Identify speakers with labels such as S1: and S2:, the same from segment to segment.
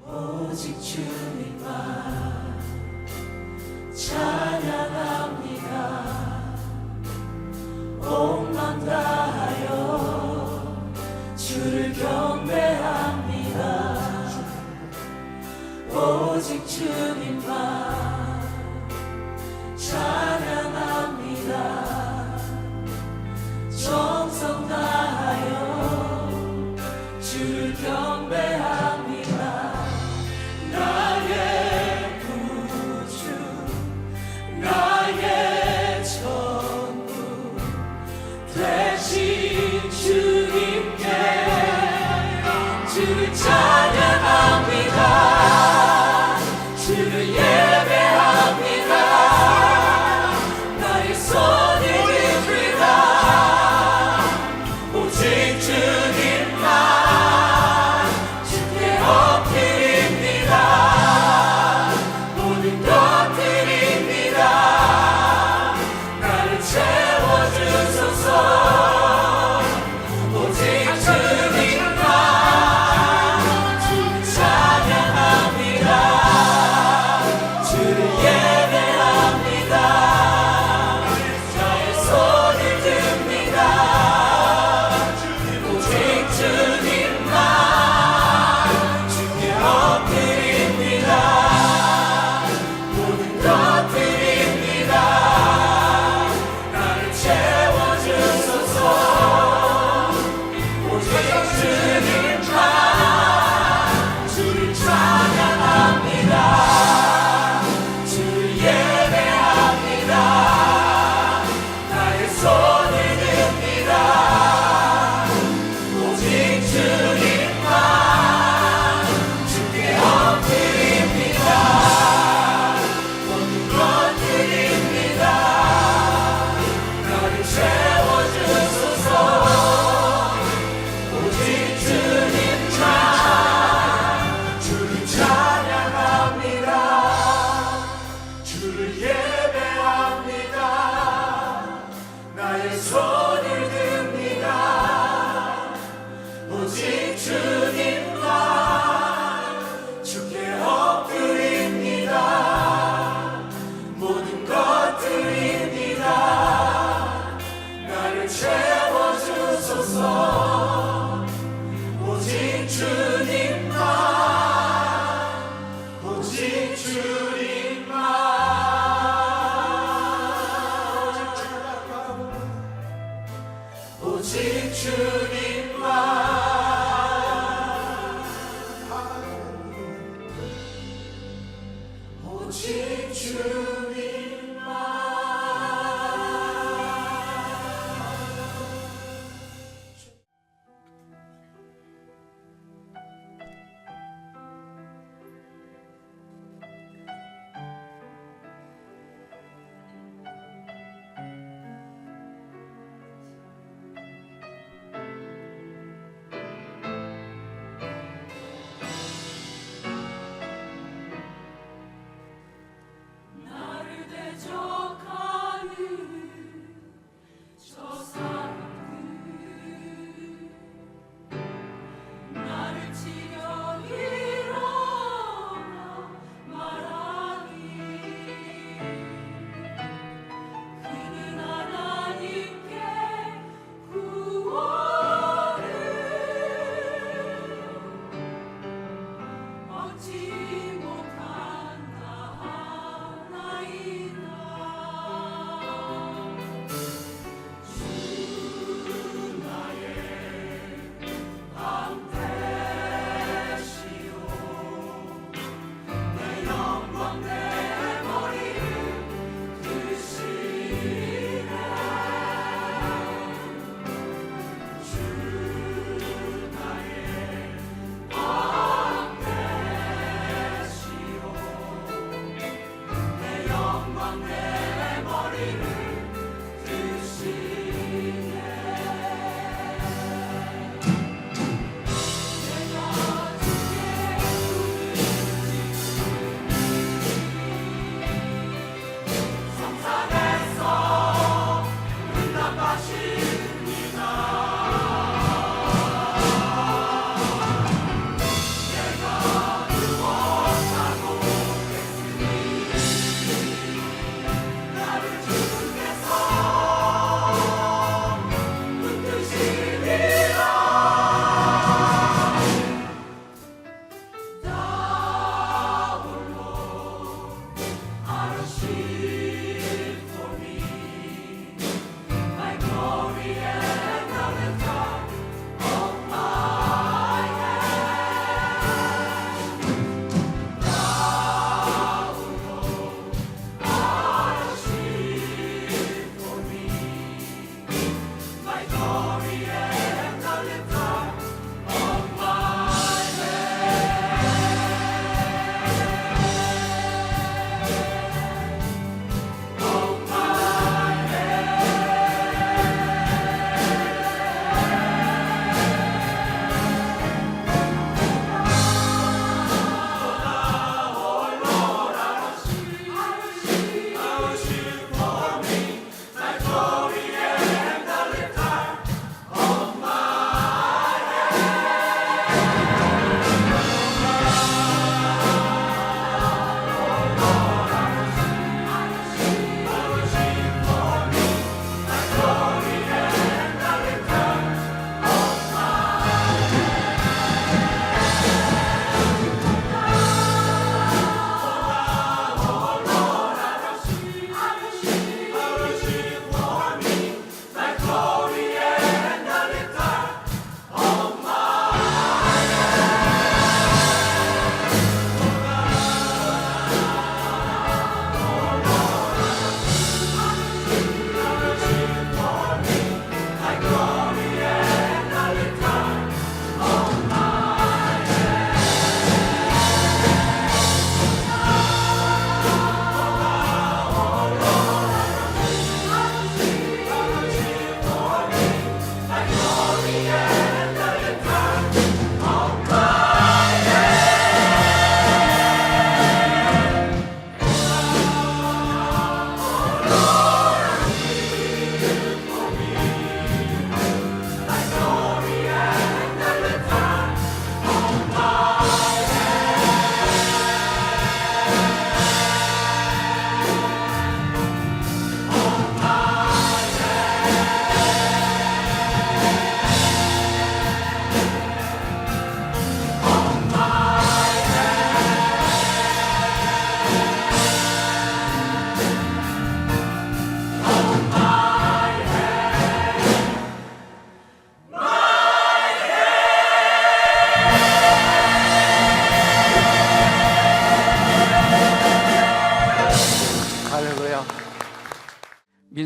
S1: 오직 주님만 찬양합니다. 온 맘 다하여 주를 경배합니다. 오직 주님만 찬양합니다. 정성 다하여 주를 경배합니다. 나의 구주, 나의 전부 되신 주님께 주를 찬양합니다. 주를 예배합니다. 나의 손을 듭니다. 오직 주님만 주께 엎드립니다. 모든 것 드립니다. 나를 채워주소서. 오직 주님만 주를 찬양합니다. 주를 예배합니다. 나의 손을 듭니다. 오직 주님만 주께 엎드립니다. 모든 것 드립니다. 나를 채워주소서. 오직 주님만 주를 찬양합니다. 주를 예배합니다. 나의 손을 듭니다. 오직 주님만 주께 엎드립니다. 모든 것 드립니다. 나를 채워주소서. 오직 주님만 주를 찬양합니다. 주를 예배합니다. 나의 손을 듭니다. 오직 주님만 주께 엎드립니다. 모든 것 드립니다. 나를 채워주소서. 오직 주님만 오직 주님만 오직 주님만 오직 주님만 나를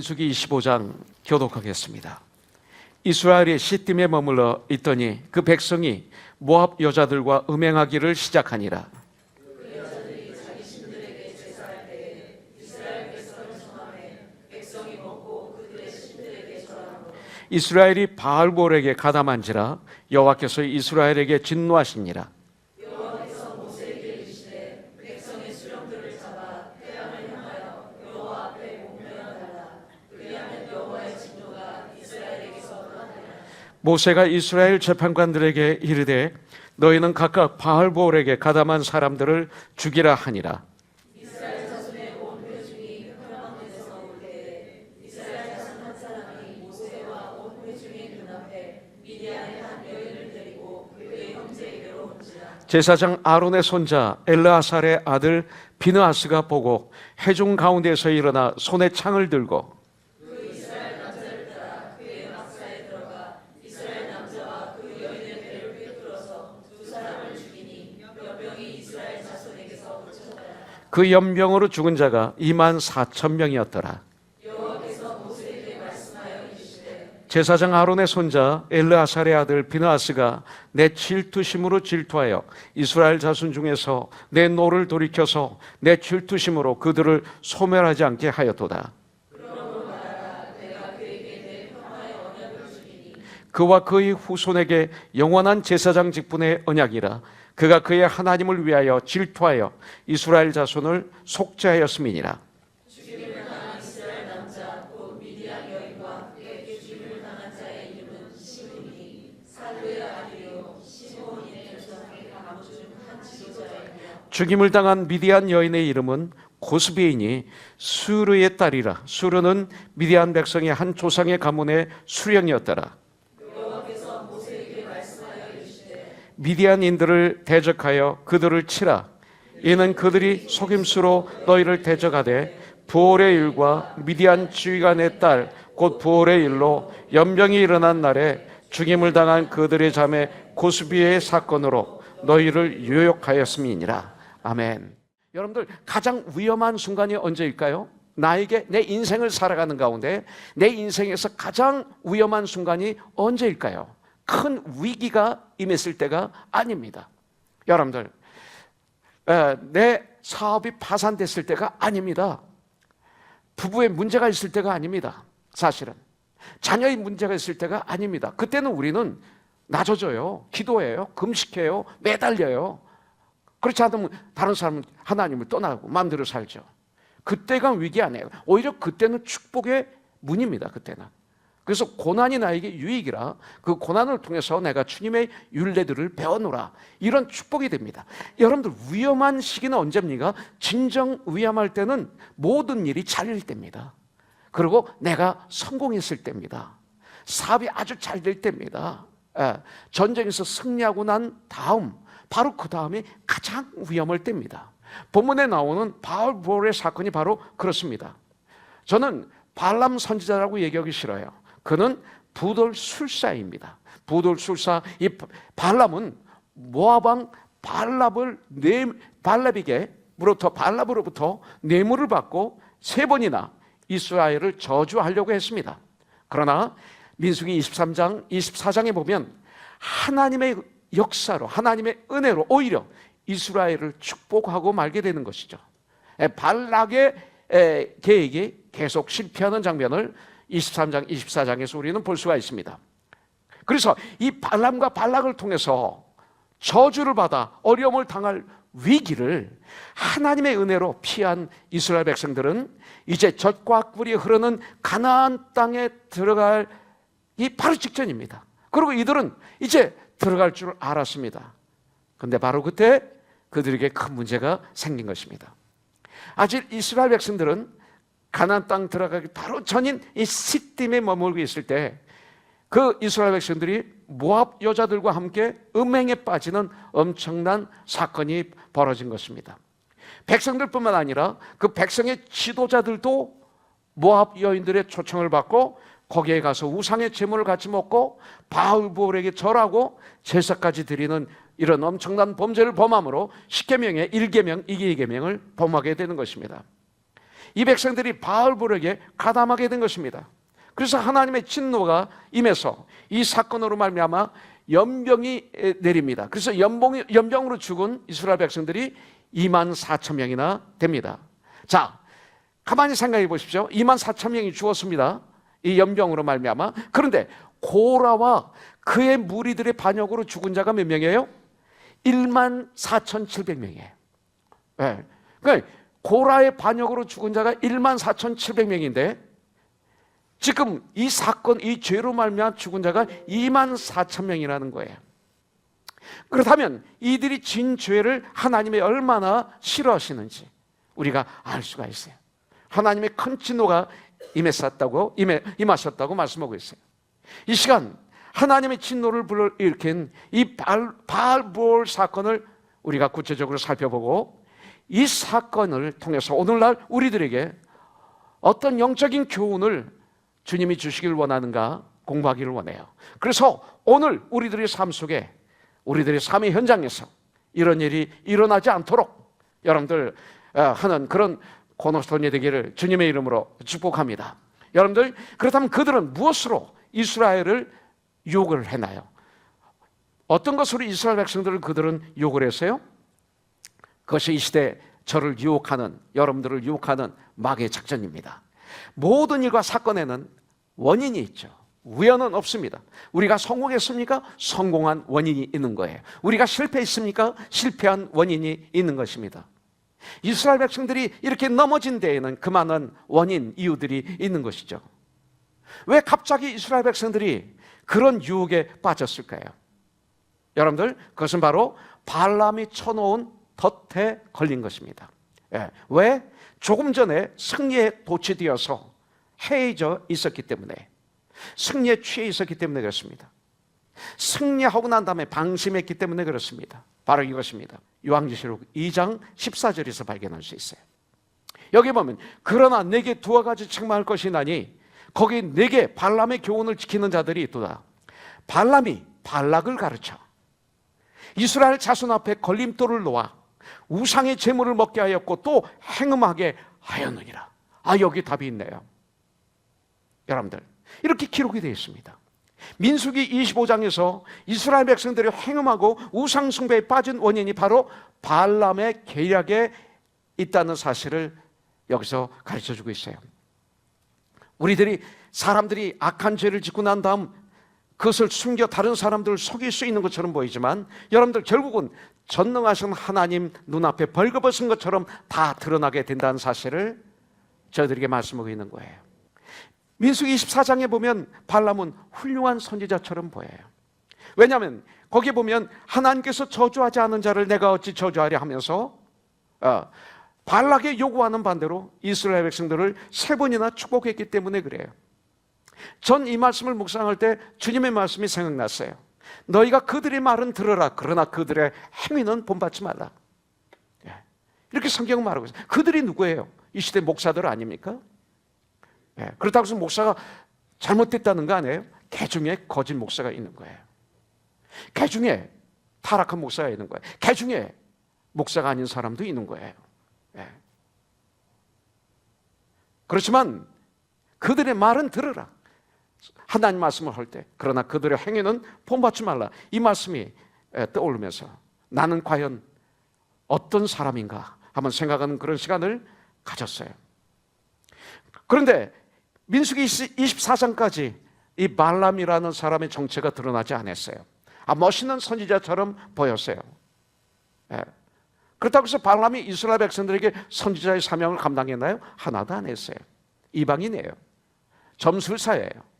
S2: 민수기 25장 교독하겠습니다. 이스라엘이 시딤에 머물러 있더니 그 백성이 모압 여자들과 음행하기를 시작하니라.
S1: 그 여자들이 자기 신들에게 제사할 때에 이스라엘께서 청함에 백성이 먹고 그들의 신들에게 절하므로
S2: 이스라엘이 바알볼에게 가담한지라 여호와께서 이스라엘에게 진노하시니라.
S1: 여호와께서 모세에게 이르시되 백성의 수령들을 잡아 태양을 향하여 여호와 앞에 공명하달라. 그리하면 여호와의 진노가 이스라엘에게서 떠나리라.
S2: 모세가 이스라엘 재판관들에게 이르되 너희는 각각 바알볼에게 가담한 사람들을 죽이라 하니라.
S1: 이스라엘 자손의 온 회중이 혈망에서 올 때에 이스라엘 자손 한 사람이 모세와 온 회중의 눈앞에 미디안의 한 여인을 데리고 그의 형제에게로 온지라.
S2: 제사장 아론의 손자 엘르아살의 아들 비느하스가 보고 회중 가운데서 일어나 손에 창을 들고
S1: 그 이스라엘 남자를 따라 그의 막사에 들어가 이스라엘 남자와 그 여인의 배를 꿰뚫어서 두 사람을 죽이니 연병이 이스라엘 자손에게서 그쳐졌더라.
S2: 그 연병으로 죽은 자가 24,000명이었더라.
S1: 여호와께서 모세에게 말씀하여 이르시되
S2: 제사장 아론의 손자 엘르아살의 아들 비느하스가 내 질투심으로 질투하여 이스라엘 자손 중에서 내 노를 돌이켜서 내 질투심으로 그들을 소멸하지 않게 하였도다. 그와 그의 후손에게 영원한 제사장 직분의 언약이라. 그가 그의 하나님을 위하여 질투하여 이스라엘 자손을 속죄하였음이니라.
S1: 죽임을 당한 이스라엘 남자 곧 미디안 여인과 함께 죽임을 당한 자의 이름은 시므니 살루의 아들이요 시므온인의 조상의 가문 중 한 지도자이며
S2: 죽임을 당한 미디안 여인의 이름은 고스비이니 수르의 딸이라. 수르는 미디안 백성의 한 조상의 가문의 수령이었더라.
S1: 여호와께서 모세에게 말씀하여 이르시되
S2: 미디안인들을 대적하여 그들을 치라. 이는 그들이 속임수로 너희를 대적하되 부올의 일과 미디안 지휘관의 딸 곧 부올의 일로 연병이 일어난 날에 죽임을 당한 그들의 자매 고스비의 사건으로 너희를 유혹하였음이니라. 아멘. 여러분들, 가장 위험한 순간이 언제일까요? 나에게 내 인생을 살아가는 가운데 내 인생에서 가장 위험한 순간이 언제일까요? 큰 위기가 임했을 때가 아닙니다. 여러분들, 내 사업이 파산됐을 때가 아닙니다. 부부에 문제가 있을 때가 아닙니다. 사실은 자녀의 문제가 있을 때가 아닙니다. 그때는 우리는 낮아져요, 기도해요, 금식해요, 매달려요. 그렇지 않으면 다른 사람은 하나님을 떠나고 마음대로 살죠. 그때가 위기 아니에요. 오히려 그때는 축복의 문입니다. 그때는. 그래서 고난이 나에게 유익이라 그 고난을 통해서 내가 주님의 율례들을 배워노라, 이런 축복이 됩니다. 여러분들, 위험한 시기는 언제입니까? 진정 위험할 때는 모든 일이 잘 될 때입니다. 그리고 내가 성공했을 때입니다. 사업이 아주 잘 될 때입니다. 전쟁에서 승리하고 난 다음, 바로 그 다음이 가장 위험할 때입니다. 본문에 나오는 바알볼의 사건이 바로 그렇습니다. 저는 발람 선지자라고 얘기하기 싫어요. 그는 부돌술사입니다. 부돌술사. 이 발람은 모압 왕 발랍으로부터 뇌물을 받고 3번이나 이스라엘을 저주하려고 했습니다. 그러나 민수기 23장, 24장에 보면 하나님의 역사로, 하나님의 은혜로 오히려 이스라엘을 축복하고 말게 되는 것이죠. 발락의 계획이 계속 실패하는 장면을 23장, 24장에서 우리는 볼 수가 있습니다. 그래서 이 발람과 발락을 통해서 저주를 받아 어려움을 당할 위기를 하나님의 은혜로 피한 이스라엘 백성들은 이제 젖과 꿀이 흐르는 가나안 땅에 들어갈 이 바로 직전입니다. 그리고 이들은 이제 들어갈 줄 알았습니다. 그런데 바로 그때 그들에게 큰 문제가 생긴 것입니다. 아직 이스라엘 백성들은 가나안 땅 들어가기 바로 전인 이 시딤에 머물고 있을 때 그 이스라엘 백성들이 모압 여자들과 함께 음행에 빠지는 엄청난 사건이 벌어진 것입니다. 백성들뿐만 아니라 그 백성의 지도자들도 모압 여인들의 초청을 받고 거기에 가서 우상의 제물을 같이 먹고 바알볼에게 절하고 제사까지 드리는 이런 엄청난 범죄를 범함으로 10계명의 1계명, 2계명을 범하게 되는 것입니다. 이 백성들이 바알볼에게 가담하게 된 것입니다. 그래서 하나님의 진노가 임해서 이 사건으로 말미암아 연병이 내립니다. 그래서 연병으로 죽은 이스라엘 백성들이 2만 4천 명이나 됩니다. 자, 가만히 생각해 보십시오. 2만 4천 명이 죽었습니다. 이 연병으로 말미암아. 그런데 고라와 그의 무리들의 반역으로 죽은 자가 몇 명이에요? 1만 4,700명이에요. 네. 그러니까 고라의 반역으로 죽은 자가 1만 4,700명인데 지금 이 사건, 이 죄로 말미암아 죽은 자가 2만 4천 명이라는 거예요. 그렇다면 이들이 진 죄를 하나님이 얼마나 싫어하시는지 우리가 알 수가 있어요. 하나님의 큰 진노가 임하셨다고 말씀하고 있어요. 이 시간 하나님의 진노를 불러일으킨 이 바알볼 사건을 우리가 구체적으로 살펴보고 이 사건을 통해서 오늘날 우리들에게 어떤 영적인 교훈을 주님이 주시길 원하는가 공부하기를 원해요. 그래서 오늘 우리들의 삶 속에 우리들의 삶의 현장에서 이런 일이 일어나지 않도록 여러분들 하는 그런 고노스톤이 되기를 주님의 이름으로 축복합니다. 여러분들, 그렇다면 그들은 무엇으로 이스라엘을 유혹을 했나요? 어떤 것으로 이스라엘 백성들을 그들은 유혹을 했어요? 그것이 이 시대 저를 유혹하는, 여러분들을 유혹하는 마귀의 작전입니다. 모든 일과 사건에는 원인이 있죠. 우연은 없습니다. 우리가 성공했습니까? 성공한 원인이 있는 거예요. 우리가 실패했습니까? 실패한 원인이 있는 것입니다. 이스라엘 백성들이 이렇게 넘어진 데에는 그 많은 원인, 이유들이 있는 것이죠. 왜 갑자기 이스라엘 백성들이 그런 유혹에 빠졌을까요? 여러분들, 그것은 바로 발람이 쳐놓은 덫에 걸린 것입니다. 왜? 조금 전에 승리에 도취되어서 해이져 있었기 때문에, 승리에 취해 있었기 때문에 그렇습니다. 승리하고 난 다음에 방심했기 때문에 그렇습니다. 바로 이것입니다. 요한계시록 2장 14절에서 발견할 수 있어요. 여기 보면 그러나 내게 두어 가지 책망할 것이 나니 거기 내게 발람의 교훈을 지키는 자들이 있도다. 발람이 발락을 가르쳐 이스라엘 자손 앞에 걸림돌을 놓아 우상의 제물을 먹게 하였고 또 행음하게 하였느니라. 여기 답이 있네요. 여러분들, 이렇게 기록이 되어 있습니다. 민수기 25장에서 이스라엘 백성들이 행음하고 우상 숭배에 빠진 원인이 바로 발람의 계략에 있다는 사실을 여기서 가르쳐주고 있어요. 사람들이 악한 죄를 짓고 난 다음 그것을 숨겨 다른 사람들을 속일 수 있는 것처럼 보이지만 여러분들, 결국은 전능하신 하나님 눈앞에 벌거벗은 것처럼 다 드러나게 된다는 사실을 저희들에게 말씀하고 있는 거예요. 민수기 24장에 보면 발람은 훌륭한 선지자처럼 보여요. 왜냐하면 거기에 보면 하나님께서 저주하지 않은 자를 내가 어찌 저주하려 하면서 발락의 요구하는 반대로 이스라엘 백성들을 3번이나 축복했기 때문에 그래요. 전 이 말씀을 묵상할 때 주님의 말씀이 생각났어요. 너희가 그들의 말은 들으라. 그러나 그들의 행위는 본받지 말라. 이렇게 성경은 말하고 있어요. 그들이 누구예요? 이 시대 목사들 아닙니까? 그렇다고 해서 목사가 잘못됐다는 거 아니에요? 개 중에 거짓 목사가 있는 거예요. 개 중에 타락한 목사가 있는 거예요. 개 중에 목사가 아닌 사람도 있는 거예요. 그렇지만 그들의 말은 들으라. 하나님 말씀을 할 때 그러나 그들의 행위는 본받지 말라. 이 말씀이 떠오르면서 나는 과연 어떤 사람인가 한번 생각하는 그런 시간을 가졌어요. 그런데 민수기 24장까지 이 발람이라는 사람의 정체가 드러나지 않았어요. 멋있는 선지자처럼 보였어요. 그렇다고 해서 발람이 이스라엘 백성들에게 선지자의 사명을 감당했나요? 하나도 안 했어요. 이방인이에요. 점술사예요.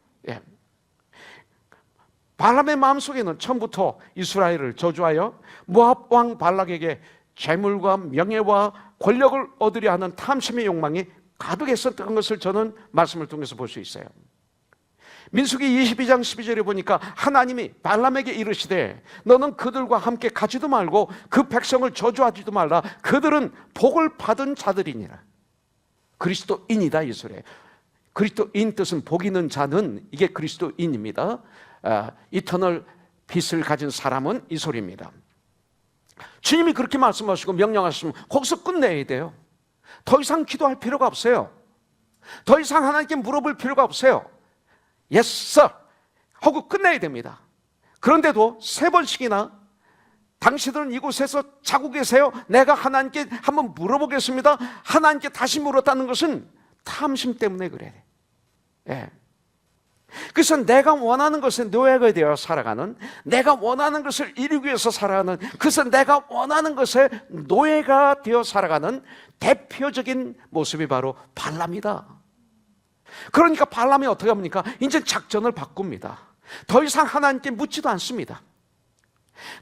S2: 발람의 마음속에는 처음부터 이스라엘을 저주하여 모압 왕 발락에게 재물과 명예와 권력을 얻으려 하는 탐심의 욕망이 가득했었던 것을 저는 말씀을 통해서 볼 수 있어요. 민수기 22장 12절에 보니까 하나님이 발람에게 이르시되 너는 그들과 함께 가지도 말고 그 백성을 저주하지도 말라. 그들은 복을 받은 자들이니라. 그리스도인이다 이 소리예요. 그리스도인 뜻은 복 있는 자는, 이게 그리스도인입니다. 이터널 빛을 가진 사람은 이 소리입니다. 주님이 그렇게 말씀하시고 명령하시면 거기서 끝내야 돼요. 더 이상 기도할 필요가 없어요. 더 이상 하나님께 물어볼 필요가 없어요. Yes, sir 하고 끝내야 됩니다. 그런데도 3번씩이나 당신들은 이곳에서 자고 계세요. 내가 하나님께 한번 물어보겠습니다. 하나님께 다시 물었다는 것은 탐심 때문에 그래. 예. 그래서 내가 원하는 것에 노예가 되어 살아가는, 내가 원하는 것을 이루기 위해서 살아가는, 그래서 내가 원하는 것에 노예가 되어 살아가는 대표적인 모습이 바로 발람이다. 그러니까 발람이 어떻게 합니까? 이제 작전을 바꿉니다. 더 이상 하나님께 묻지도 않습니다.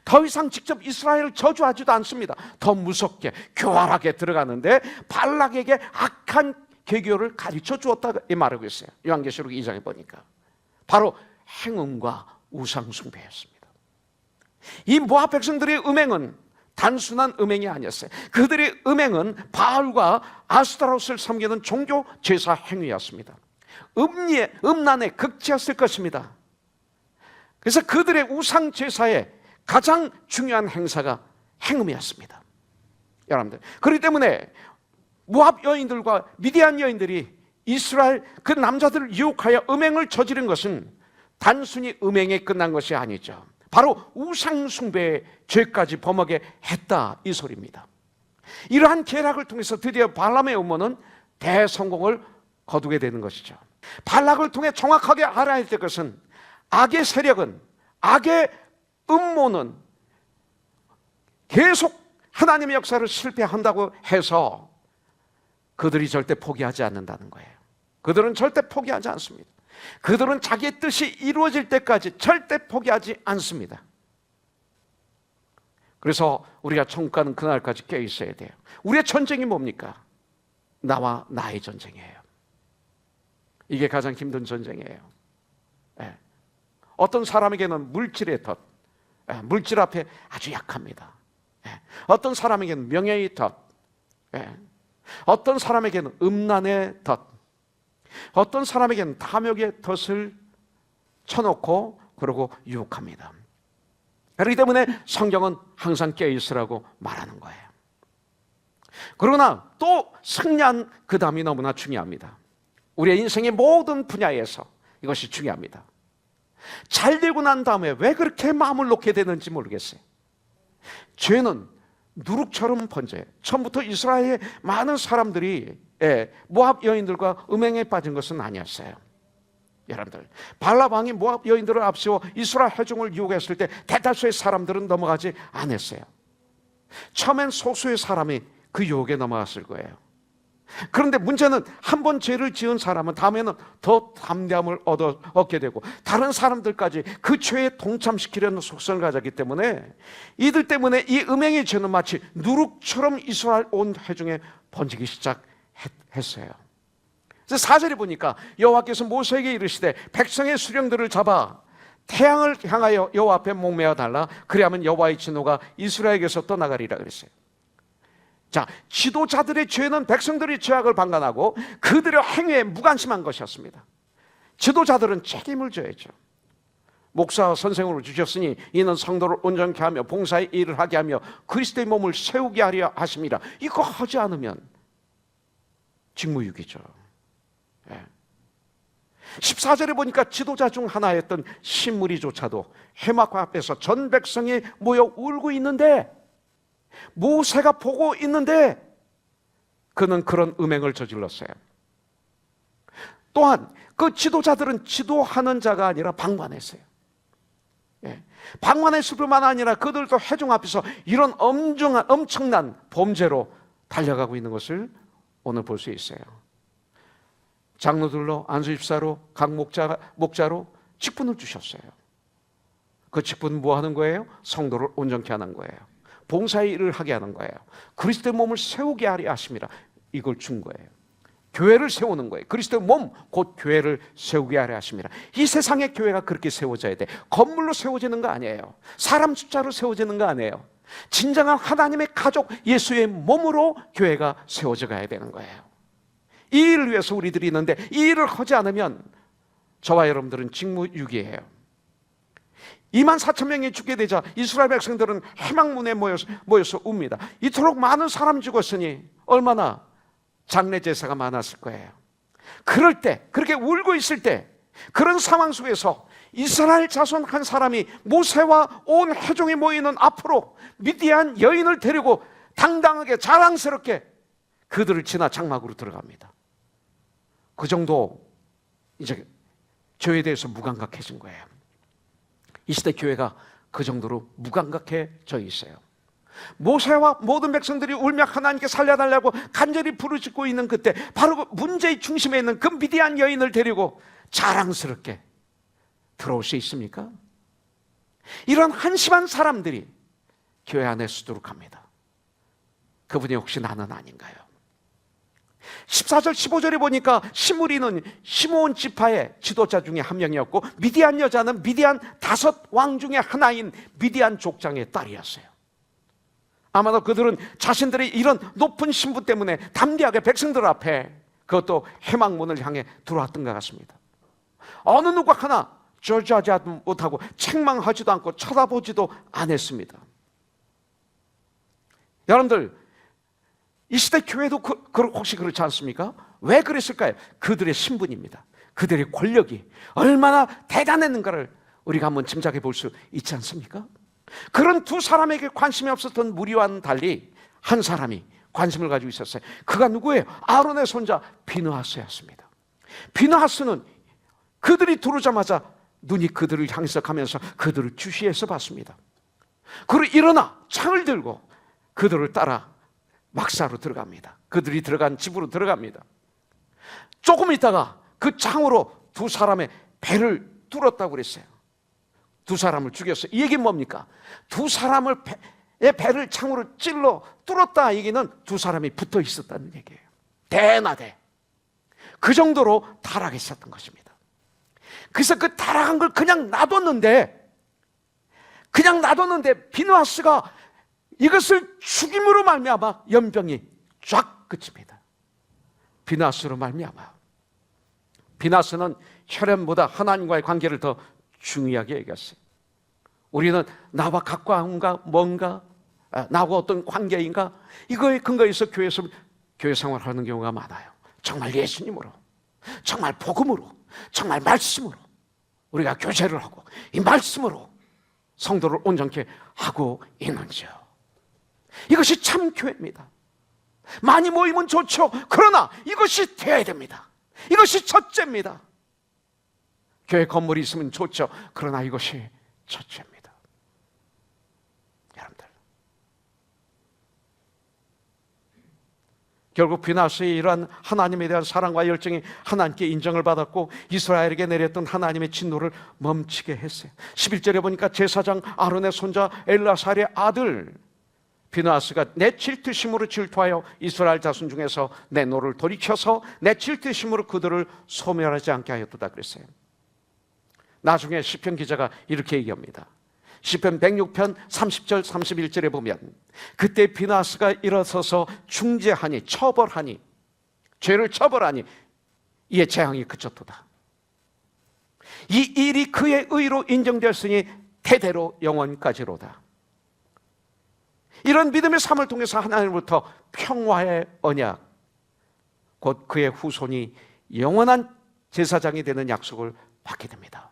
S2: 더 이상 직접 이스라엘을 저주하지도 않습니다. 더 무섭게 교활하게 들어가는데 발락에게 악한 계교를 가르쳐 주었다 이 말하고 있어요. 요한계시록 2장에 보니까 바로 행음과 우상숭배였습니다. 이 모압 백성들의 음행은 단순한 음행이 아니었어요. 그들의 음행은 바알과 아스타롯을 섬기는 종교 제사 행위였습니다. 음란의 극치였을 것입니다. 그래서 그들의 우상 제사의 가장 중요한 행사가 행음이었습니다. 여러분들, 그렇기 때문에 모압 여인들과 미디안 여인들이 이스라엘 그 남자들을 유혹하여 음행을 저지른 것은 단순히 음행에 끝난 것이 아니죠. 바로 우상 숭배의 죄까지 범하게 했다 이 소리입니다. 이러한 계략을 통해서 드디어 발람의 음모는 대성공을 거두게 되는 것이죠. 발락을 통해 정확하게 알아야 될 것은 악의 세력은, 악의 음모는 계속 하나님의 역사를 실패한다고 해서 그들이 절대 포기하지 않는다는 거예요. 그들은 절대 포기하지 않습니다. 그들은 자기의 뜻이 이루어질 때까지 절대 포기하지 않습니다. 그래서 우리가 천국 가는 그날까지 깨어 있어야 돼요. 우리의 전쟁이 뭡니까? 나와 나의 전쟁이에요. 이게 가장 힘든 전쟁이에요. 네. 어떤 사람에게는 물질의 덫, 물질 앞에 아주 약합니다. 어떤 사람에게는 명예의 덫, 어떤 사람에게는 음란의 덫, 어떤 사람에게는 탐욕의 덫을 쳐놓고 그러고 유혹합니다. 그렇기 때문에 성경은 항상 깨어있으라고 말하는 거예요. 그러나 또 승리한 그 다음이 너무나 중요합니다. 우리의 인생의 모든 분야에서 이것이 중요합니다. 잘 되고 난 다음에 왜 그렇게 마음을 놓게 되는지 모르겠어요. 죄는 누룩처럼 번져요. 처음부터 이스라엘의 많은 사람들이 모압 여인들과 음행에 빠진 것은 아니었어요. 여러분들, 발람 왕이 모압 여인들을 앞세워 이스라엘 회중을 유혹했을 때 대다수의 사람들은 넘어가지 않았어요. 처음엔 소수의 사람이 그 유혹에 넘어갔을 거예요. 그런데 문제는 한 번 죄를 지은 사람은 다음에는 더 담대함을 얻게 되고 다른 사람들까지 그 죄에 동참시키려는 속성을 가졌기 때문에 이들 때문에 이 음행의 죄는 마치 누룩처럼 이스라엘 온 회중에 번지기 시작했어요. 그래서 4절에 보니까 여호와께서 모세에게 이르시되 백성의 수령들을 잡아 태양을 향하여 여호와 앞에 목매어 달라. 그리하면 여호와의 진노가 이스라엘에게서 떠나가리라 그랬어요. 자, 지도자들의 죄는 백성들의 죄악을 방관하고 그들의 행위에 무관심한 것이었습니다. 지도자들은 책임을 져야죠. 목사 선생으로 주셨으니 이는 성도를 온전케 하며 봉사의 일을 하게 하며 그리스도의 몸을 세우게 하려 하심이라. 이거 하지 않으면 직무유기죠. 14절에 보니까 지도자 중 하나였던 신무리조차도 해막 앞에서 전 백성이 모여 울고 있는데, 모세가 보고 있는데 그는 그런 음행을 저질렀어요. 또한 그 지도자들은 지도하는 자가 아니라 방관했어요. 방관했을 뿐만 아니라 그들도 회중 앞에서 이런 엄청난 범죄로 달려가고 있는 것을 오늘 볼 수 있어요. 장로들로, 안수집사로, 각 목자로 직분을 주셨어요. 그 직분은 뭐 하는 거예요? 성도를 온전케 하는 거예요. 봉사의 일을 하게 하는 거예요. 그리스도의 몸을 세우게 하려 하심이라. 이걸 준 거예요. 교회를 세우는 거예요. 그리스도의 몸, 곧 교회를 세우게 하려 하심이라. 이 세상의 교회가 그렇게 세워져야 돼. 건물로 세워지는 거 아니에요. 사람 숫자로 세워지는 거 아니에요. 진정한 하나님의 가족, 예수의 몸으로 교회가 세워져 가야 되는 거예요. 이 일을 위해서 우리들이 있는데 이 일을 하지 않으면 저와 여러분들은 직무유기예요. 24,000명이 죽게 되자 이스라엘 백성들은 해막문에 모여서 웁니다. 이토록 많은 사람이 죽었으니 얼마나 장례 제사가 많았을 거예요. 그럴 때, 그렇게 울고 있을 때, 그런 상황 속에서 이스라엘 자손 한 사람이 모세와 온 회중이 모이는 앞으로 미디안 여인을 데리고 당당하게 자랑스럽게 그들을 지나 장막으로 들어갑니다. 그 정도 이제 교회에 대해서 무감각해진 거예요. 이 시대 교회가 그 정도로 무감각해져 있어요. 모세와 모든 백성들이 울며 하나님께 살려달라고 간절히 부르짖고 있는 그때, 바로 그 문제의 중심에 있는 그 미디안 여인을 데리고 자랑스럽게 들어올 수 있습니까? 이런 한심한 사람들이 교회 안에 수두룩합니다. 그분이 혹시 나는 아닌가요? 14절 15절에 보니까 시므리는 시므온 지파의 지도자 중에 한 명이었고, 미디안 여자는 미디안 5왕 중에 하나인 미디안 족장의 딸이었어요. 아마도 그들은 자신들의 이런 높은 신분 때문에 담대하게 백성들 앞에, 그것도 회막문을 향해 들어왔던 것 같습니다. 어느 누구 하나 저주하지 못하고 책망하지도 않고 쳐다보지도 않았습니다. 여러분들, 이 시대 교회도 혹시 그렇지 않습니까? 왜 그랬을까요? 그들의 신분입니다. 그들의 권력이 얼마나 대단했는가를 우리가 한번 짐작해 볼 수 있지 않습니까? 그런 두 사람에게 관심이 없었던 무리와는 달리 한 사람이 관심을 가지고 있었어요. 그가 누구예요? 아론의 손자 비느하스였습니다. 비느하스는 그들이 들어오자마자 눈이 그들을 향해서 가면서 그들을 주시해서 봤습니다. 그리고 일어나 창을 들고 그들을 따라 막사로 들어갑니다. 그들이 들어간 집으로 들어갑니다. 조금 있다가 그 창으로 두 사람의 배를 뚫었다고 그랬어요. 두 사람을 죽였어요. 이 얘기는 뭡니까? 두 사람의 배를 창으로 찔러 뚫었다. 얘기는 두 사람이 붙어 있었다는 얘기예요. 대낮에 그 정도로 타락했었던 것입니다. 그래서 그 타락한 걸 그냥 놔뒀는데 비느하스가 이것을 죽임으로 말미암아 연병이 쫙 그칩니다. 비느하스로 말미암아. 비느하스는 혈연보다 하나님과의 관계를 더 중요하게 여겼어요. 우리는 나와 가까운가 뭔가, 나와 어떤 관계인가, 이거에 근거해서 교회에서 교회 생활을 하는 경우가 많아요. 정말 예수님으로, 정말 복음으로, 정말 말씀으로 우리가 교제를 하고 이 말씀으로 성도를 온전케 하고 있는지요. 이것이 참 교회입니다. 많이 모이면 좋죠. 그러나 이것이 되어야 됩니다. 이것이 첫째입니다. 교회 건물이 있으면 좋죠. 그러나 이것이 첫째입니다. 여러분들, 결국 비느하스의 이러한 하나님에 대한 사랑과 열정이 하나님께 인정을 받았고 이스라엘에게 내렸던 하나님의 진노를 멈추게 했어요. 11절에 보니까 제사장 아론의 손자 엘라살의 아들 비느하스가 내 질투심으로 질투하여 이스라엘 자손 중에서 내 노를 돌이켜서 내 질투심으로 그들을 소멸하지 않게 하였도다 그랬어요. 나중에 시편 기자가 이렇게 얘기합니다. 시편 106편 30절 31절에 보면 그때 비느하스가 일어서서 중재하니, 처벌하니, 죄를 처벌하니 이에 재앙이 그쳤도다. 이 일이 그의 의로 인정되었으니 대대로 영원까지로다. 이런 믿음의 삶을 통해서 하나님으로부터 평화의 언약, 곧 그의 후손이 영원한 제사장이 되는 약속을 받게 됩니다.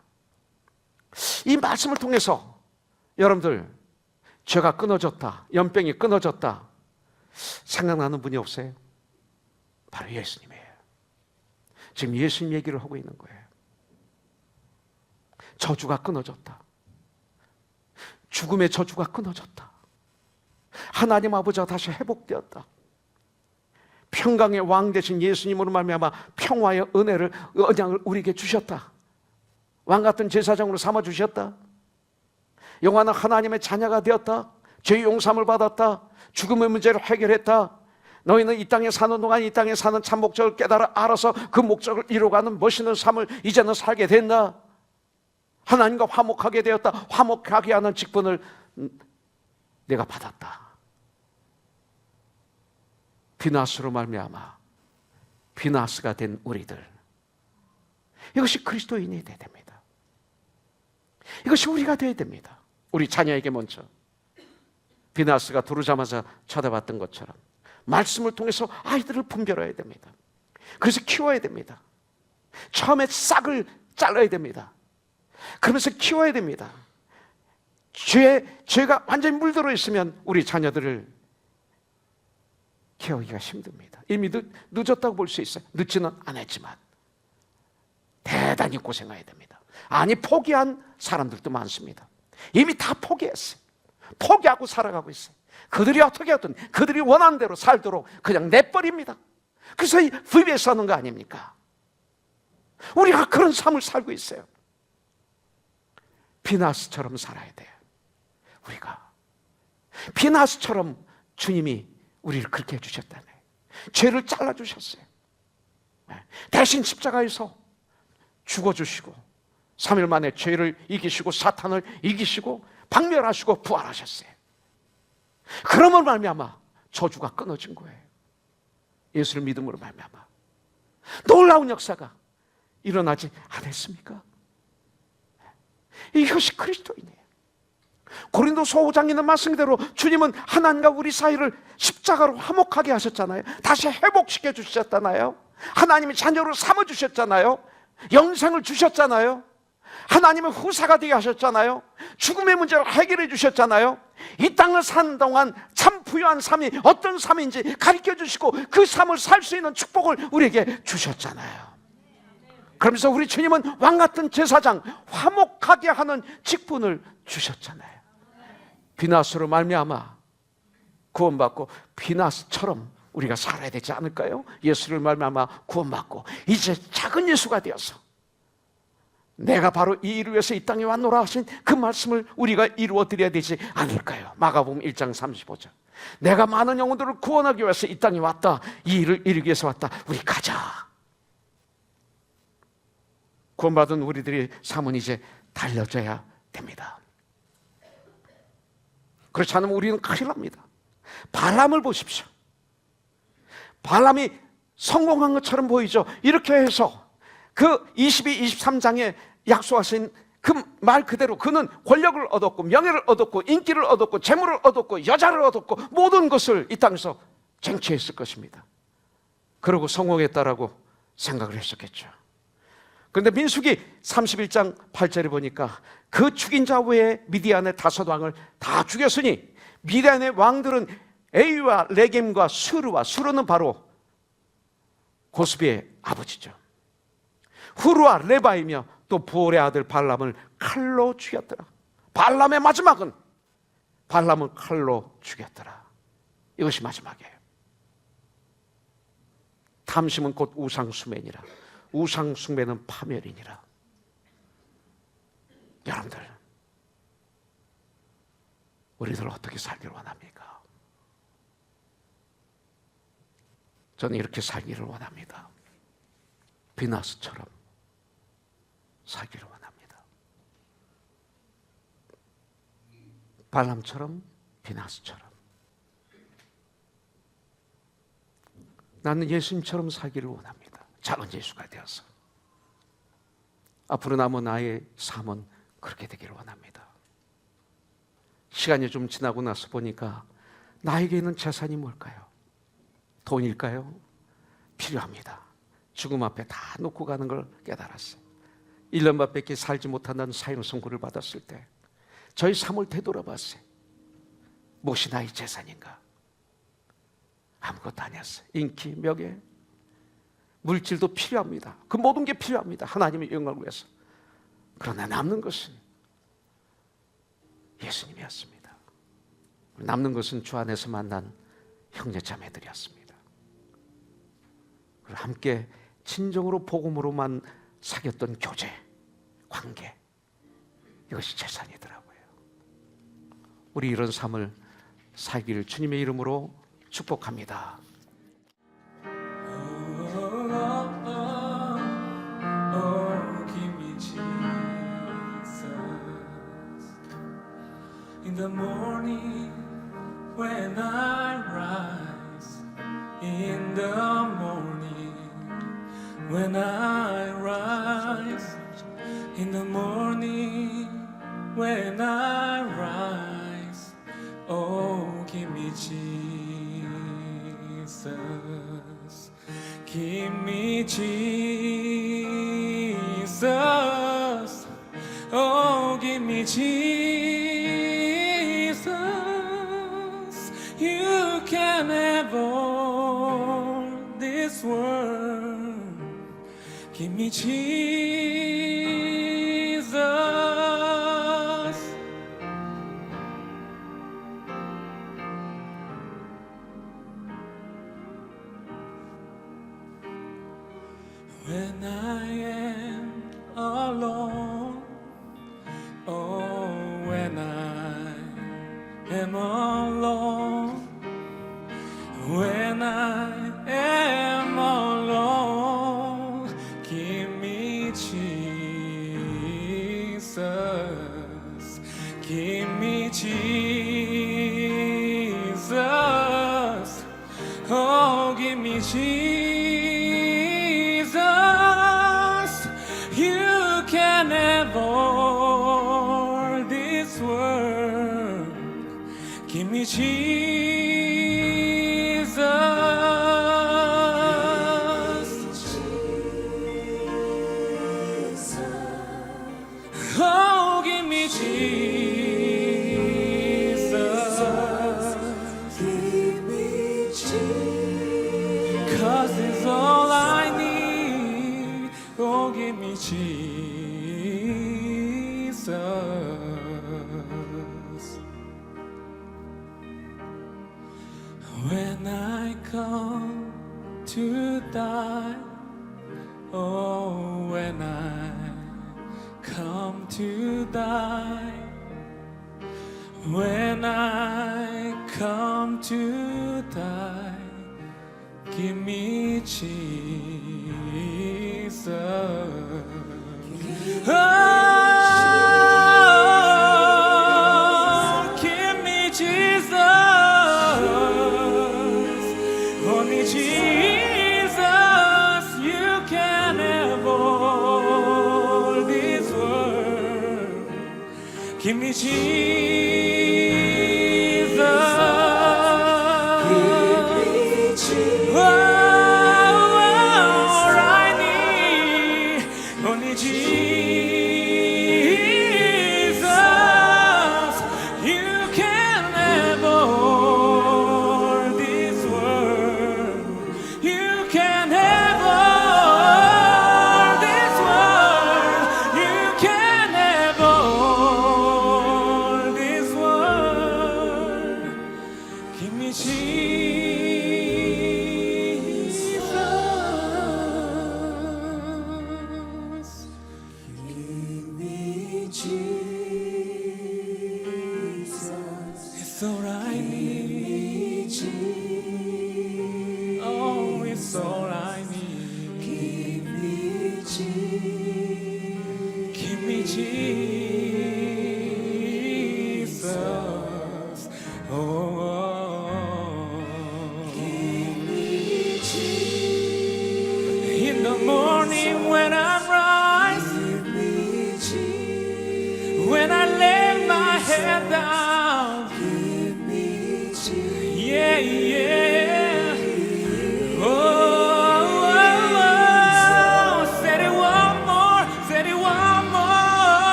S2: 이 말씀을 통해서 여러분들, 죄가 끊어졌다, 연병이 끊어졌다 생각나는 분이 없어요? 바로 예수님이에요. 지금 예수님 얘기를 하고 있는 거예요. 저주가 끊어졌다. 죽음의 저주가 끊어졌다. 하나님 아버지가 다시 회복되었다. 평강의 왕 되신 예수님으로 말미암아 평화의 은혜를, 언약을 우리에게 주셨다. 왕 같은 제사장으로 삼아 주셨다. 영원한 하나님의 자녀가 되었다. 죄의 용서함을 받았다. 죽음의 문제를 해결했다. 너희는 이 땅에 사는 동안 이 땅에 사는 참 목적을 깨달아 알아서 그 목적을 이루어가는 멋있는 삶을 이제는 살게 된다. 하나님과 화목하게 되었다. 화목하게 하는 직분을 내가 받았다. 비느하스로 말미암아 비느하스가 된 우리들, 이것이 그리스도인이 되어야 됩니다. 이것이 우리가 되어야 됩니다. 우리 자녀에게 먼저 비느하스가 들어오자마자 쳐다봤던 것처럼 말씀을 통해서 아이들을 분별해야 됩니다. 그래서 키워야 됩니다. 처음에 싹을 잘라야 됩니다. 그러면서 키워야 됩니다. 죄가 완전히 물들어 있으면 우리 자녀들을 키우기가 힘듭니다. 이미 늦었다고 볼 수 있어요. 늦지는 않았지만 대단히 고생해야 됩니다. 아니, 포기한 사람들도 많습니다. 이미 다 포기했어요. 포기하고 살아가고 있어요. 그들이 어떻게 하든 그들이 원하는 대로 살도록 그냥 내버립니다. 그래서 VBS 하는 거 아닙니까? 우리가 그런 삶을 살고 있어요. 비나스처럼 살아야 돼요. 우리가 비나스처럼 주님이 우리를 그렇게 해주셨다네. 죄를 잘라주셨어요. 대신 십자가에서 죽어주시고 3일 만에 죄를 이기시고 사탄을 이기시고 박멸하시고 부활하셨어요. 그러므로 말미암아 저주가 끊어진 거예요. 예수를 믿음으로 말미암아 놀라운 역사가 일어나지 않았습니까? 이것이 그리스도인이에요. 고린도서 5장에 있는 말씀 그대로 주님은 하나님과 우리 사이를 십자가로 화목하게 하셨잖아요. 다시 회복시켜 주셨잖아요. 하나님의 자녀로 삼아주셨잖아요. 영생을 주셨잖아요. 하나님의 후사가 되게 하셨잖아요. 죽음의 문제를 해결해 주셨잖아요. 이 땅을 사는 동안 참 부유한 삶이 어떤 삶인지 가르쳐 주시고 그 삶을 살 수 있는 축복을 우리에게 주셨잖아요. 그러면서 우리 주님은 왕같은 제사장, 화목하게 하는 직분을 주셨잖아요. 비나스로 말미암아 구원받고 비나스처럼 우리가 살아야 되지 않을까요? 예수를 말미암아 구원받고 이제 작은 예수가 되어서 내가 바로 이 일을 위해서 이 땅에 왔노라 하신 그 말씀을 우리가 이루어 드려야 되지 않을까요? 마가복음 1장 35절. 내가 많은 영혼들을 구원하기 위해서 이 땅에 왔다. 이 일을 이루기 위해서 왔다. 우리 가자. 구원받은 우리들의 삶은 이제 달려져야 됩니다. 그렇지 않으면 우리는 큰일 납니다. 발람을 보십시오. 발람이 성공한 것처럼 보이죠. 이렇게 해서 그 22, 23장에 약속하신 그 말 그대로 그는 권력을 얻었고 명예를 얻었고 인기를 얻었고 재물을 얻었고 여자를 얻었고 모든 것을 이 땅에서 쟁취했을 것입니다. 그러고 성공했다라고 생각을 했었겠죠. 그런데 민수기 31장 8절에 보니까 그 죽인 자 외에 미디안의 5왕을 다 죽였으니 미디안의 왕들은 에이와 레겜과 수르와 수르는 바로 고스비의 아버지죠. 후르와 레바이며 또 부올의 아들 발람을 칼로 죽였더라. 발람의 마지막은 발람을 칼로 죽였더라. 이것이 마지막이에요. 탐심은 곧 우상숭배니라. 우상숭배는 파멸이니라. 여러분들, 우리들 어떻게 살기를 원합니까? 저는 이렇게 살기를 원합니다. 비나스처럼 살기를 원합니다. 발람처럼 비나스처럼. 나는 예수님처럼 살기를 원합니다. 작은 예수가 되어서. 앞으로 남은 나의 삶은 그렇게 되기를 원합니다. 시간이 좀 지나고 나서 보니까 나에게 있는 재산이 뭘까요? 돈일까요? 필요합니다. 죽음 앞에 다 놓고 가는 걸 깨달았어요. 1년밖에 살지 못한다는 사형 선고를 받았을 때 저희 삶을 되돌아봤어요. 무엇이 나의 재산인가? 아무것도 아니었어요. 인기, 명예, 물질도 필요합니다. 그 모든 게 필요합니다. 하나님의 영광을 위해서. 그러나 남는 것은 예수님이었습니다. 남는 것은 주 안에서 만난 형제자매들이었습니다. 그리고 함께 진정으로 복음으로만 사귀었던 교제, 관계, 이것이 재산이더라고요. 우리 이런 삶을 살기를 주님의 이름으로 축복합니다.
S3: In the morning when I rise, in the morning when I rise, in the morning when I rise, oh give me Jesus. Jesus. Give me Jesus. Oh, give me Jesus. You can have all this world. Give me Jesus. When I am alone, oh, when I am alone, when I am alone, give me Jesus, give me Jesus, oh, give me Jesus. You can have all this world. Give me Jesus. Oh, give me Jesus.
S1: Give me Jesus.
S3: 'Cause it's all I need. Oh, give me Jesus. When I come to die, oh, when I come to die, when I come to die, give me Jesus. Oh, give me Jesus. Only Jesus, you can have all this world. Give me Jesus.